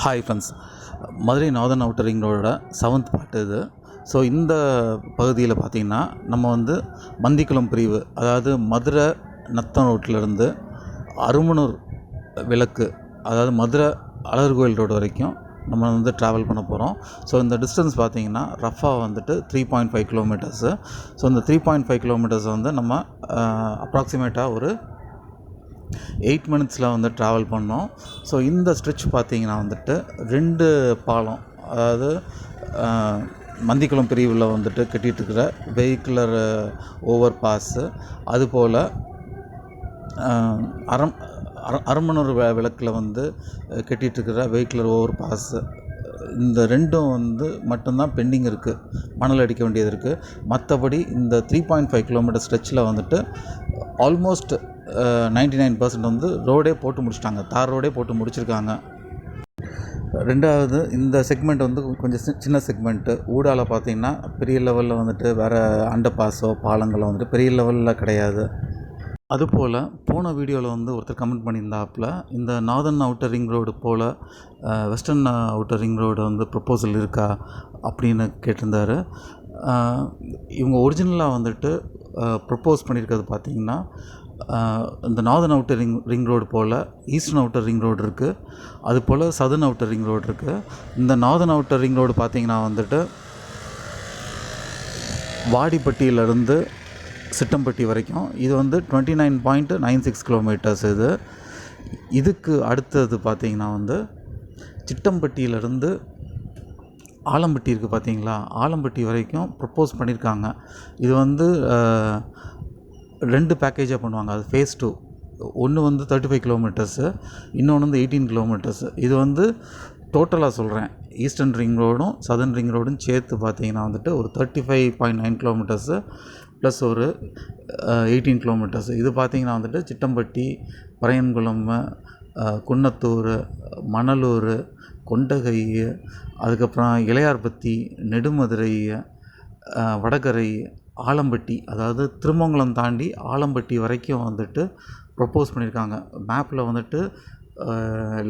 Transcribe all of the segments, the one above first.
Hi friends, Madurai northern outer ring ரோடோட 7th part இது. So இந்த பகுதியில் பார்த்திங்கன்னா நம்ம வந்து மந்திக்குளம் பிரிவு, அதாவது மதுரை நத்தம் ரோட்டிலேருந்து அருமனூர் விளக்கு, அதாவது மதுரை அழகர் கோயில் ரோடு வரைக்கும் நம்ம வந்து ட்ராவல் பண்ண போகிறோம். ஸோ இந்த டிஸ்டன்ஸ் பார்த்திங்கன்னா ரஃபாக வந்துட்டு 3.5 கிலோமீட்டர்ஸு. ஸோ இந்த 3.5 கிலோமீட்டர்ஸ் வந்து நம்ம அப்ராக்சிமேட்டாக ஒரு 8 மினிட்ஸில் வந்து ட்ராவல் பண்ணோம். ஸோ இந்த ஸ்ட்ரெச் பார்த்திங்கன்னா வந்துட்டு 2 பாலம், அதாவது மந்திக்குளம் பிரிவில் வந்துட்டு கட்டிகிட்ருக்கிற வெஹிக்குலர் ஓவர் பாஸு, அதுபோல் அரமனூர் விளக்கில் வந்து கட்டிகிட்ருக்கிற வெஹிக்குலர் ஓவர் பாஸு, இந்த ரெண்டும் வந்து மட்டும்தான் பெண்டிங் இருக்குது, மணல் அடிக்க வேண்டியது இருக்குது. மற்றபடி இந்த 3.5 கிலோமீட்டர் ஸ்ட்ரெச்சில் வந்துட்டு ஆல்மோஸ்ட் 99% வந்து ரோடே போட்டு முடிச்சிட்டாங்க, தார் ரோடே போட்டு முடிச்சிருக்காங்க. ரெண்டாவது, இந்த செக்மெண்ட் வந்து கொஞ்சம் சின்ன செக்மெண்ட்டு. ஊடால பார்த்திங்கன்னா பெரிய லெவலில் வந்துட்டு வேறு அண்டர் பாஸோ பாலங்களோ வந்துட்டு பெரிய லெவலில் கிடையாது. அதுபோல் போன வீடியோவில் வந்து ஒருத்தர் கமெண்ட் பண்ணியிருந்தாப்புல, இந்த நார்தன் அவுட்டர் ரிங் ரோடு போல் வெஸ்டர்ன் அவுட்டர் ரிங் ரோடு வந்து ப்ரப்போசல் இருக்கா அப்படின்னு கேட்டிருந்தார். இவங்க ஒரிஜினலாக வந்துட்டு ப்ரப்போஸ் பண்ணியிருக்கிறது பார்த்திங்கன்னா, இந்த நார்தன் அவுட்டர் ரிங் ரோடு போல் ஈஸ்டர்ன் அவுட்டர் ரிங் ரோடு இருக்குது, அதுபோல் சதர்ன் அவுட்டர் ரிங் ரோடு இருக்குது. இந்த நார்தன் அவுட்டர் ரிங் ரோடு பார்த்திங்கன்னா வந்துட்டு வாடிப்பட்டியிலேருந்து சிட்டம்பட்டி வரைக்கும், இது வந்து 29.96 கிலோமீட்டர்ஸ். இதுக்கு அடுத்தது பார்த்திங்கன்னா வந்து சிட்டம்பட்டியிலேருந்து ஆலம்பட்டி இருக்குது பார்த்திங்களா, ஆலம்பட்டி வரைக்கும் ப்ரப்போஸ் பண்ணியிருக்காங்க. இது வந்து 2 பேக்கேஜாக பண்ணுவாங்க. அது ஃபேஸ் 2. ஒன்று வந்து 35 கிலோமீட்டர்ஸு, இன்னொன்று வந்து 18 கிலோமீட்டர்ஸு. இது வந்து டோட்டலாக சொல்கிறேன், ஈஸ்டர்ன் ரிங் ரோடும் சதர்ன் ரிங் ரோடும் சேர்த்து பார்த்திங்கன்னா வந்துட்டு ஒரு 35.9 கிலோமீட்டர்ஸு ப்ளஸ் ஒரு 18 கிலோமீட்டர்ஸு. இது பார்த்திங்கன்னா வந்துட்டு சிட்டம்பட்டி, பரையன்குளம், குன்னத்தூர், மணலூர், கொண்டகை, அதுக்கப்புறம் இளையார்பத்தி, நெடுமதுரை, வடகரை, ஆலம்பட்டி, அதாவது திருமங்கலம் தாண்டி ஆலம்பட்டி வரைக்கும் வந்துட்டு ப்ரப்போஸ் பண்ணியிருக்காங்க. மேப்பில் வந்துட்டு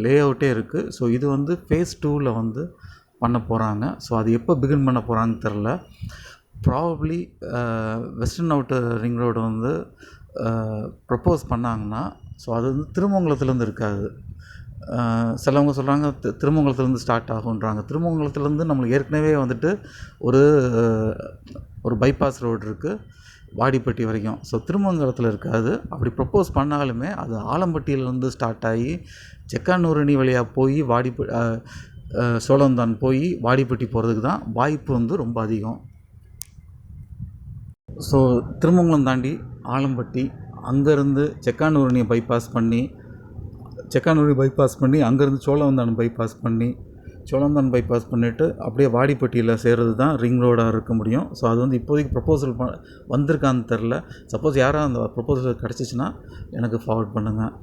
லே அவுட்டே இருக்குது. ஸோ இது வந்து ஃபேஸ் 2வில் வந்து பண்ண போகிறாங்க. ஸோ அது எப்போ பிகின் பண்ண போகிறாங்கன்னு தெரில. Probably western outer ring road வந்து ப்ரப்போஸ் பண்ணாங்கன்னா, ஸோ அது வந்து திருமங்கலத்துலேருந்து இருக்காது. சிலவங்க சொல்கிறாங்க திருமங்கலத்துலேருந்து ஸ்டார்ட் ஆகுன்றாங்க. திருமங்கலத்துலேருந்து நம்மளுக்கு ஏற்கனவே வந்துட்டு ஒரு பைபாஸ் ரோடு இருக்குது வாடிப்பட்டி வரைக்கும். ஸோ திருமங்கலத்தில் இருக்காது. அப்படி ப்ரப்போஸ் பண்ணாலுமே அது ஆலம்பட்டியிலேருந்து ஸ்டார்ட் ஆகி செக்கானூரணி வழியாக போய் சோழவந்தான் போய் வாடிப்பட்டி போகிறதுக்கு தான் வாய்ப்பு வந்து ரொம்ப அதிகம். ஸோ திருமங்கலம் தாண்டி ஆலம்பட்டி, அங்கேருந்து செக்கானூரணி பைபாஸ் பண்ணி அங்கேருந்து சோழவந்தான் பைபாஸ் பண்ணிவிட்டு அப்படியே வாடிப்பட்டியில் சேர்றது தான் ரிங் ரோடாக இருக்க முடியும். ஸோ அது வந்து இப்போதைக்கு ப்ரப்போசல் வந்திருக்கான்னு தெரில. சப்போஸ் யாராவது அந்த ப்ரப்போசல் கிடச்சிச்சின்னா எனக்கு ஃபார்வர்ட் பண்ணுங்கள்.